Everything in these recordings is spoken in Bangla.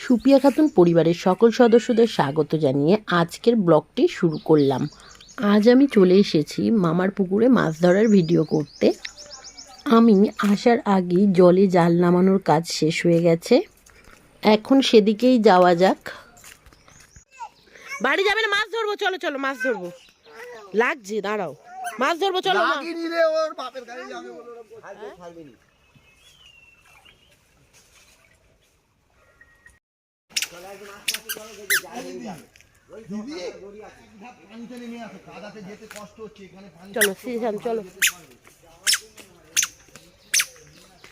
সুপিয়া খাতুন পরিবারের সকল সদস্যদের স্বাগত জানিয়ে আজকের ব্লগটি শুরু করলাম। আজ আমি চলে এসেছি মামার পুকুরে মাছ ধরার ভিডিও করতে। আমি আসার আগেই জলে জাল নামানোর কাজ শেষ হয়ে গেছে, এখন সেদিকেই যাওয়া যাক। বাড়ি যাবে না? মাছ ধরবো, চলো চলো মাছ ধরবো। লাগছে, দাঁড়াও, মাছ ধরবো চলো। চলো সিজন, চলো।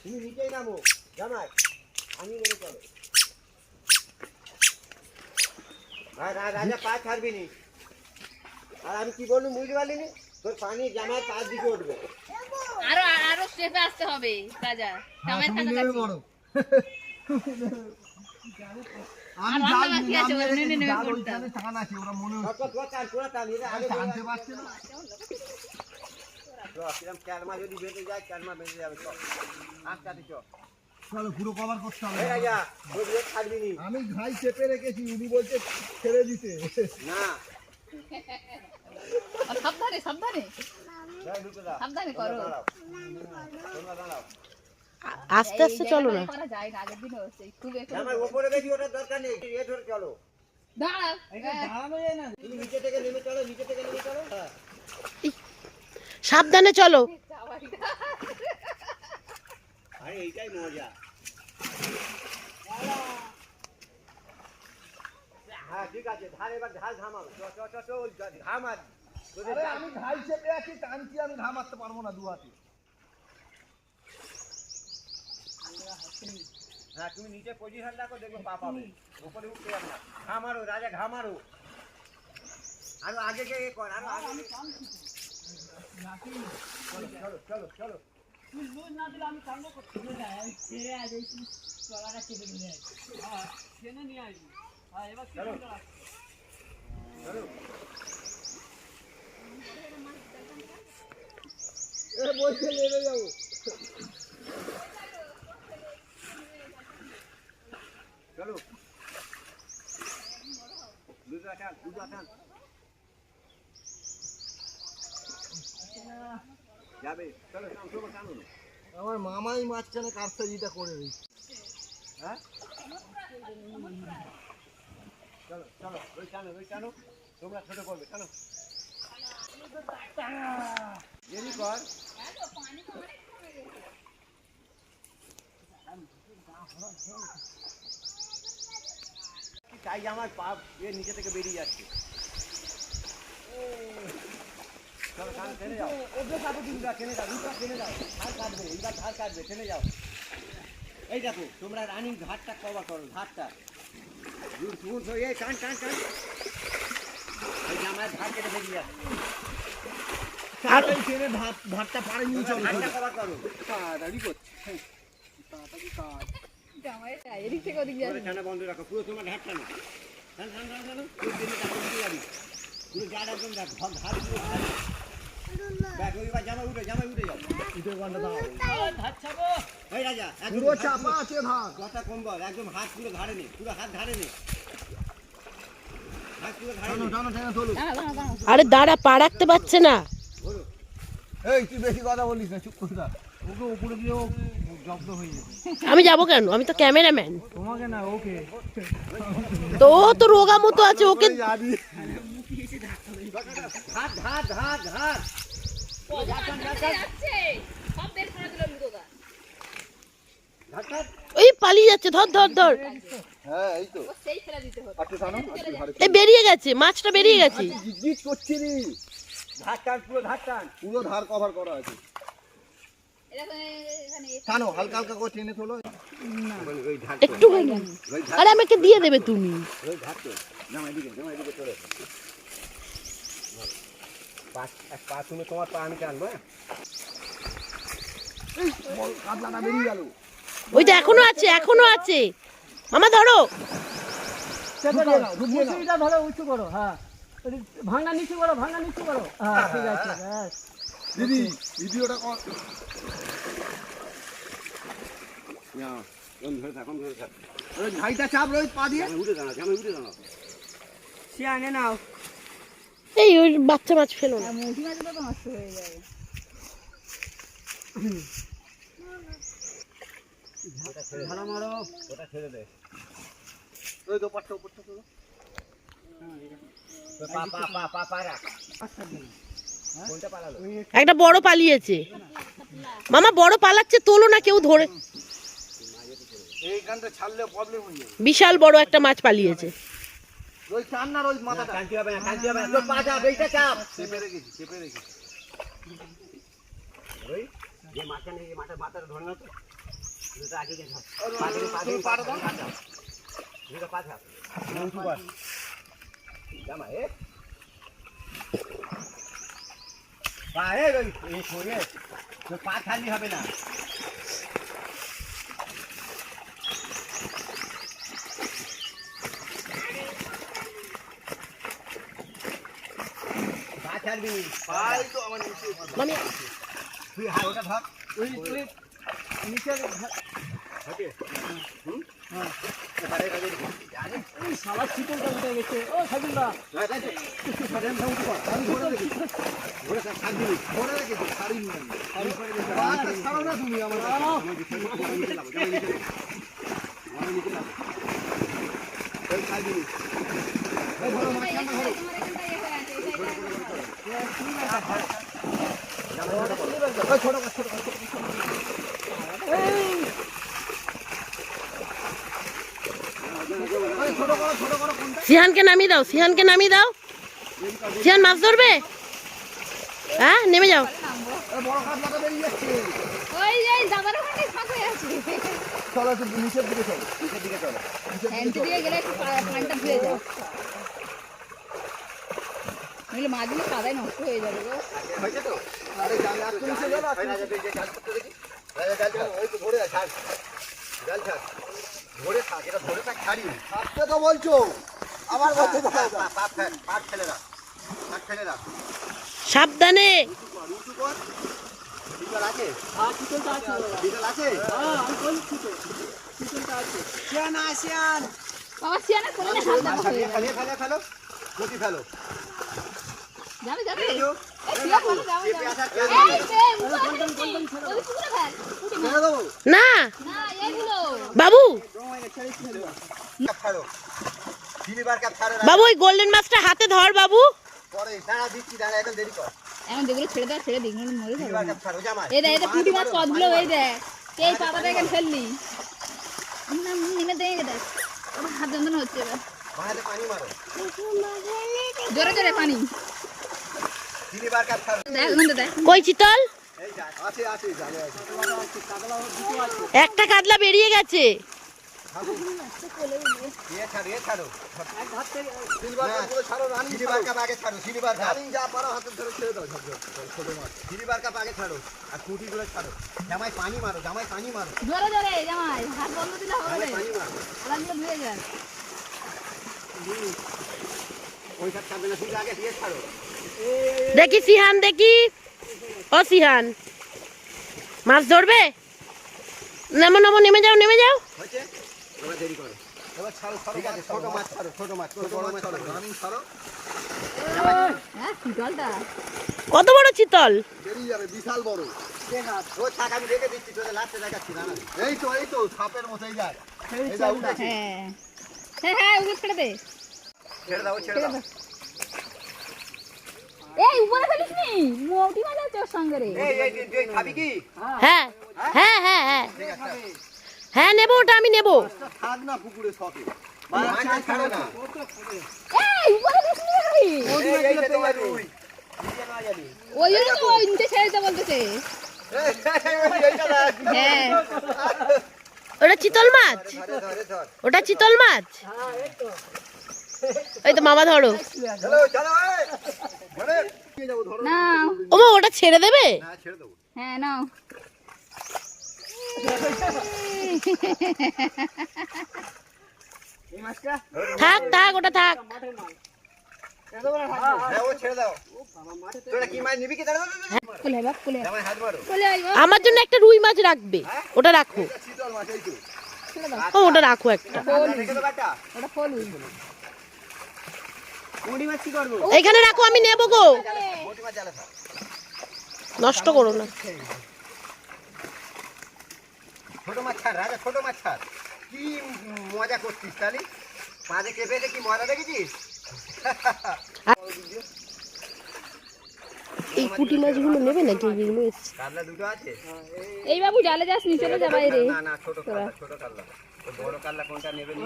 তুমি নিচেই নামো জামাই, আমি বলে চলো। রাজা পা ছাড়বি নি। আর আমি কি বলবো বুঝতে পারলিনি? তোর পানি জামাই পা দিকে উঠবে। আরো আরো স্টেপে আসতে হবে রাজা। জামাই থাকা কাছে আমি জাল বাকি আছে, নেমে পড়তে হবে। টানা আছে, ওরা মনে হচ্ছে কত টান পুরো টান এর আগে টানতে পারছে না। তো কিরম ক্যারমা যদি বেঁধে যায়, ক্যারমা বেঁধে যাবে। চল আটকাতে চল, চলো পুরো কভার করতে হবে। এই রাজা ওই রেট ছাড়বি নি। আমি ঘাই চেপে রেখেছি, উনি বলছে ছেড়ে দিতে না। সাবধানে সাবধানে এই ঢুকে দাও, সাবধানে করো। দাঁড়াও তোমরা দাঁড়াও। আস্তে আস্তে চলো না। করা যায় না, আগের দিনও হচ্ছে খুব একটু জামাই উপরে বেশি ওঠার দরকার নেই, এ ধরে চলো। দাঁড়াও। দাঁড়ানো যায় না। তুমি নিচে থেকে নেমে চলো, নিচে থেকে নেমে চলো। হ্যাঁ সাবধানে চলো। আরে এইটাই মজা। হ্যাঁ ঠিক আছে, ধার এবার ঢাল ঘামাও। ঘাম আর আরে আমি ঘাই চেপে আছি, টানছি, আমি ঘা মারতে পারবো না দু হাতে। হ্যাঁ তুমি নিচে পজিশন রাখো, দেখবে পা পাবে, উপরে উঠতে যাবে না। ঘামারো রাজা, ঘামারো। আরো আগে গিয়ে কর, আরো আগে। চলো চলো চলো চলো। চলো চলো। বলছে নেমে যাবো। চলো দুটো আটান, দুটো আটান যাবে। চলো চলো টানো। আমার মামাই মাঝখানে কারসাজিটা করে দিচ্ছে। হ্যাঁ চলো চলো, ওই টানো ওই টানো, তোমরা ছোট করবে। টানো দেরি কর। তাই আমার পা এর নিচে থেকে বেরিয়ে যাচ্ছে। চলো টানো, টেনে যাও। দুটা টেনে যাও, দুটা টেনে যাও। ধার কাটবে, এইবার ধার কাটবে, টেনে যাও। এই দেখো তোমরা রানিং ঘাটটা কভার করো, ঘাটটা এই টান টান টান। এই যে আমার ঘাট কেটে বেরিয়ে যাচ্ছে। তাড়াতাড়ি টেনে ভাতটা পাড়ে নিয়ে চলো। ঘাটটা কভার করো। তাড়াতাড়ি করছে, তাড়াতাড়ি কাজ। জামাই এদিক থেকে ওদিক যাবে। টানা বন্ধ রাখো, পুরো তোমার ঘাট টানো। টান টান টান টানো, পুরো টেনে টানো, উঠে যাবি। পুরো জাল একদম ঘাট পুরো খালি। দেখ ওইবার জামাই উঠে যাও। উঠে ঘন্টা দাও। এই রাজা পুরো চাপা আছে ধার। কথা কম বল, একদম হাত পুরো ধারে নে, পুরো হাত ধারে নে, হাত পুরো ধারে টানো নে। টানো টেনে তোলো। আরে দাঁড়া, পা রাখতে পারছে না। ধরো। এই তুই বেশি কথা বলিস না, চুপ করে থাক। ওকে উপরে গিয়েও জব্দ হয়ে যাবে। আমি যাবো কেন? আমি তো ক্যামেরাম্যান। তোমাকে না, ওকে। তো ও তো রোগা মতো আছে, ওকে যাবি। হাত হাত হাত হাত যাচ্ছে সব বের করে দিল লুদোদা। ধাক্কা। ওই পালিয়ে যাচ্ছে, ধর ধর ধর। হ্যাঁ এই তো। ও সেই ফেলে দিতে হবে। আচ্ছা টানো, আচ্ছা ধারে। এই বেরিয়ে গেছে, মাছটা বেরিয়ে গেছে। জিজ্ঞেস করছি নি। ধার টান, পুরো ধার টান। পুরো ধার কভার করা আছে। এখানে টানো, হালকা হালকা করে টেনে তোলো। ওই ধার একটু আরে আমাকে দিয়ে দেবে তুমি। ওই ধার তো জামাই দিকে চলে। পা তুমি তোমার পা আমি টানবো। কাতলাটা বেরিয়ে গেল। ওইটা এখনো আছে, এখনো আছে। মামা ধরো। ঢুকিয়ে নাও, ঢুকিয়ে নাও। মুসুরিটা ধরো, উঁচু করো। হ্যাঁ, ভাঙা নিচু করো, ভাঙা নিচু করো। হ্যাঁ ঠিক আছে, ব্যাস। দিদি ভিডিওটা কর। ধরে থাক। ওই ঘাইটা চাপ রোহিত পা দিয়ে। শিয়ানে নাও। এই ওই বাচ্চা মাছ ফেলো না। মুঠি মাছটা তো নষ্ট হয়ে যাবে। ভালো মারো। ওটা ছেড়ে দে। ওই তো পাটটা উপরটা তোলো। পা পা পা পা পা রাখ। কোনটা পালালো? একটা বড় পালিয়েছে মামা, বড় পালাচ্ছে, তোলো না, কেউ ধরে। এইখানটা ছাড়লে প্রবলেম হয়ে যাবে। বিশাল বড় একটা মাছ পালিয়েছে। রোহিত টান না, রোহিত মাথাটা। কান্তি হবে না, কান্তি হবে না। তোর পা চাপ, এইটা চাপ। চেপে রেখেছি, চেপে রেখেছি। ওই যে মাথানে এই মাথাটা ধরে না তো। এটা আগে গেছে। পা ধরে পাটা দাও। এটা পা চাপ। উঁচু পাশ। জামা এ পা এ ওই এই ছড়ে তোর পা খালি হবে না। পা ছাড়বি পাই তো আমার নিচে। মামি তুই হাত ওটা ধর। ওই নিচে ওকে হ্যাঁ এবারে কাজে জানি ওই শালা চিতলটা উঠে গেছে। ও সাজুদা। ধরে রেখেছি, ছাড়িনি আমি। পাটা ছাড়ো না তুমি আমার কাছে। ওই ছাড়িনি। তোমার এখানটা ইয়ে হয়ে আছে, ওই ছোট কর, ছোট কর। ওই ছোট করো, ছোট করো কোনটা? সিহানকে নামিয়ে দাও, সিহানকে নামিয়ে দাও। সিহান মাছ ধরবে? হ্যাঁ, নেমে যাও। ওই বড় কাতলাটা বেরিয়ে যাচ্ছে। ওই যে দাদার ওখানে ফাঁক হয়ে আছে। চলো একটু নিচের দিকে চলো। নিচের দিকে চলো। হ্যান্ডি দিয়ে গেলে একটু পানটা ধুয়ে যাও। নইলে মাছগুলো কাদায় নষ্ট হয়ে যাবে গো। হয়েছে তো? আরে জাল একটু নিচে চলো। ওই রাজা তুই যে জাল করতে দেখি। রাজা জাল ছাড়, ওই তো ধরে ছাড়। জাল ছাড়। ধরে থাক, এটা ধরে থাক, ছাড়িও। ছাড়তে তো বলছো। আমার বলতে দাও। পা ফেলে রাখ। পা ফেলে রাখ। সাবধানে। উঁচু কর। বিকাল আছে? আর চিতলটা আছে। বিকাল আছে? হ্যাঁ, আমি বলছি তো। চিতলটা আছে। Xi'an ASEAN. বাবা সিয়ানা করে না, হাত নষ্ট হয়ে যাবে। ফেলো। গতি ফেলো। যাবে যাবে। এই যো। এই সিয়া ফেলে যাবে চেপে যাবে। আসার খেয়াল এই নেই। বে মুখে আছে দেখছি। ওই পুকুরে ফেল। পুকুরে ছেড়ে দেবো। না না এইগুলো। বাবু, কাপ ছাড়ো। তিনবার কাপ ছাড়ো। বাবু ওই গোল্ডেন মাছটা হাতে ধর বাবু। পরে দাঁড়া দিচ্ছি, দাঁড়া এখন দেরি কর। এখন যেগুলো ছেড়ে দাও ছেড়ে দিই, মরে যাবে। তিনবার কাপ ছাড়ো, জামাই। এই দেখ এটা পুঁটি মাছ কতগুলো এই দেখ। এই পাতাটা এখানে ফেললি। না নেমে দেখ দেখ। ওর হাত যন্ত্রণা হচ্ছে এবার। বাঁহাতে পানি মারো। জোরে জোরে পানি। তিনবার কাপ ছাড়ো। দেখ ওখানে দেখ। কই চিতল? এই যা। আছে জালে আছে। একটা কাতলা বেরিয়ে গেছে। এ ছাড়ো। তিনবার কাপগুলো ছাড়ো, রানিং তিনবার কাপ আগে ছাড়ো, তিনবার কাপ। রানিং যা পারো হাতে ধরে ছেড়ে দাও সব ছোট মাছ। তিনবার কাপ আগে ছাড়ো। আর কুটিগুলো ছাড়ো। জামাই পানি মারো, জামাই পানি মারো। জোরে জোরে জামাই হাত বন্ধ দিলে হবে জামাই না। পানি মারো। ওগুলো ধুয়ে যায়। ওই কাপ ছাড়বে না, শুধু আগে দিয়ে ছাড়ো। দেখি সিহান, দেখি। ও সিহান, মাছ ধরবে? নামো নামো, নেমে যাও, নেমে যাও। হয়েছে? এবার দেরি করো। এবার ছাড়ো, ঠিক আছে, ছোট মাছ ছাড়ো, ছোট মাছ, ছোট বড় মাছ ছাড়ো। রানিং ছাড়ো। হ্যাঁ চিতলটা। কত বড় চিতল? বেরিয়ে যাবে, বিশাল বড়। ও থাক, আমি রেখে দিচ্ছি, তোদের লাস্টে দেখাচ্ছি না। এই তো সাপের মতোই যায়। এই যা উঠেছে। হ্যাঁ হ্যাঁ হ্যাঁ ওগুলো ছেড়ে দে। ছেড়ে দাও, ছেড়ে দাও। এই উপরে ফেলিস নি, মোটি মাছ আছে ওর সঙ্গে রে। তুই খাবি কি? হ্যাঁ হ্যাঁ হ্যাঁ হ্যাঁ ঠিক আছে। হ্যাঁ, নেবো, ওটা আমি নেবো। থাক না পুকুরে শখে। মাছ ছাড়ো না। এই উপরে ফেলিস নি ভাই। এই যে তোমার রুই। নিচে না জানি। ওই জন্য তো ওই নিচে ছেড়ে দিতে বলতেছে। এইটা রাখ। হ্যাঁ ওটা চিতল মাছ, ধর। ওটা চিতল মাছ। এই তো মামা ধরো। চলো, চলো, এই। ধরে। নিয়ে যাবো, ধরো। নাও। ওমা, ওটা ছেড়ে দেবে? না, ছেড়ে দেবো। হ্যাঁ নাও। এই মাছটা থাক থাক, ওটা থাক। মাঠের মাছ। হ্যাঁ, ও ছেড়ে দাও। তোরা কি মাছ নিবি কি? দাঁড়া, কোলে বাপ কোলে। জামাই হাত মারো। কোলে আইবো। আমার জন্য একটা রুই মাছ রাখবে, ওটা রাখো। শীতল মাছ এই তো। ছেড়ে দাও ও ওটা রাখো একটা। রেখে দেবো একটা। ওটা ফলু মুড়ি মাছ কি করবো? এখানে রাখো, আমি নেবো গো, মোটি মাছ জালে থাক। নষ্ট করো না। ছোট মাছ ছাড় রাজা, ছোট মাছ ছাড়। কি মজা করছিস তাহলে? মাঝে চেপে কি মজা দেখেছিস? এই পুঁটি মাছগুলো নেবে নাকি? এগুলো এসছে। কাতলা দুটো আছে? এই বাবু জালে যাস নি চলে যা বাইরে না না, ছোট কাতলা, ছোট কাতলা। ওই বড় কাতলা কোনটা নেবে নি?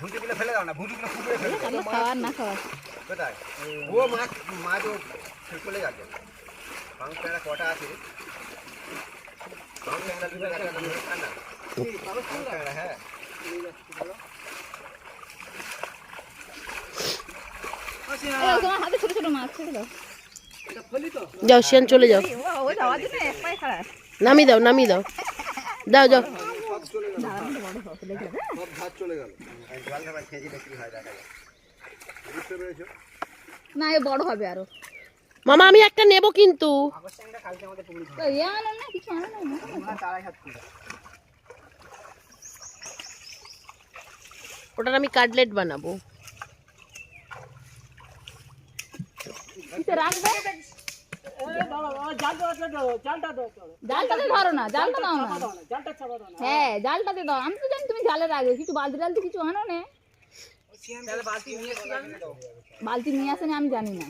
ভুঁটিগুলো ফেলে দাও না, ভুঁটিগুলো পুকুরে ফেলে দাও। আমরা খাওয়ার না খাওয়ার কোথায়? ও মাছ, মাছ ও চলে যাবে। পাঁচ টাকা কটা আছে? পাঁচ টাকা দুটো একটা ধরে খা না। পাঁচ টাকা, হ্যাঁ। এই তোমার হাতে ছোট ছোট মাছ ছেড়ে দাও যাও শিয়ান, চলে যাও, ওই যাওয়ার জন্য এক পায়ে খাড়া নামিয়ে দাও, নামিয়ে দাও, যাও যাও। সব ভাত চলে গেল। জল খাবার খেয়ে বিক্রি হয় দেখা যায়। বুঝতে পেরেছো? না এ বড় হবে আরো মামা আমি একটা নেবো কিন্তু। তো এ আনো না কিছু আনো না ওটার আমি কাটলেট বানাবো। কিসে রাখবে জালটাতে ধরো না, জালটা দাও না, হ্যাঁ জালটাতে দাও। আমি তো জানি তুমি জালে রাখবে, কিছু বালতি টালতি কিছু আনো না। বালতি নিয়ে আসেনি আমি জানি না।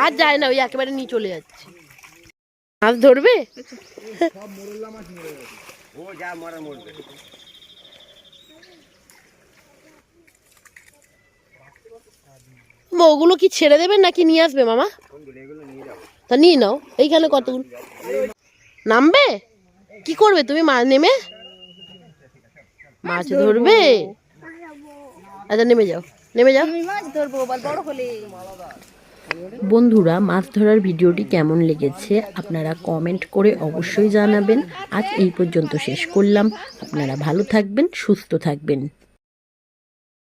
আর যায় না, ওই একেবারে নিয়ে চলে যাচ্ছে। মাছ ধরবে? ও যা মরা মরবে। ওগুলো কি ছেড়ে দেবেন নাকি নিয়ে আসবে মামা? কোনগুলো? এগুলো নিয়ে যাবো। তা নিয়ে নাও, এইখানে কতগুলো। নামবে? কি করবে তুমি নেমে? মাছ ধরবে? আচ্ছা নেমে যাও, নেমে যাও। আমি মাছ ধরবো বড় হলে। বন্ধুরা, মাছ ধরার ভিডিওটি কেমন লেগেছে আপনারা কমেন্ট করে অবশ্যই জানাবেন। আজ এই পর্যন্ত শেষ করলাম। আপনারা ভালো থাকবেন, সুস্থ থাকবেন।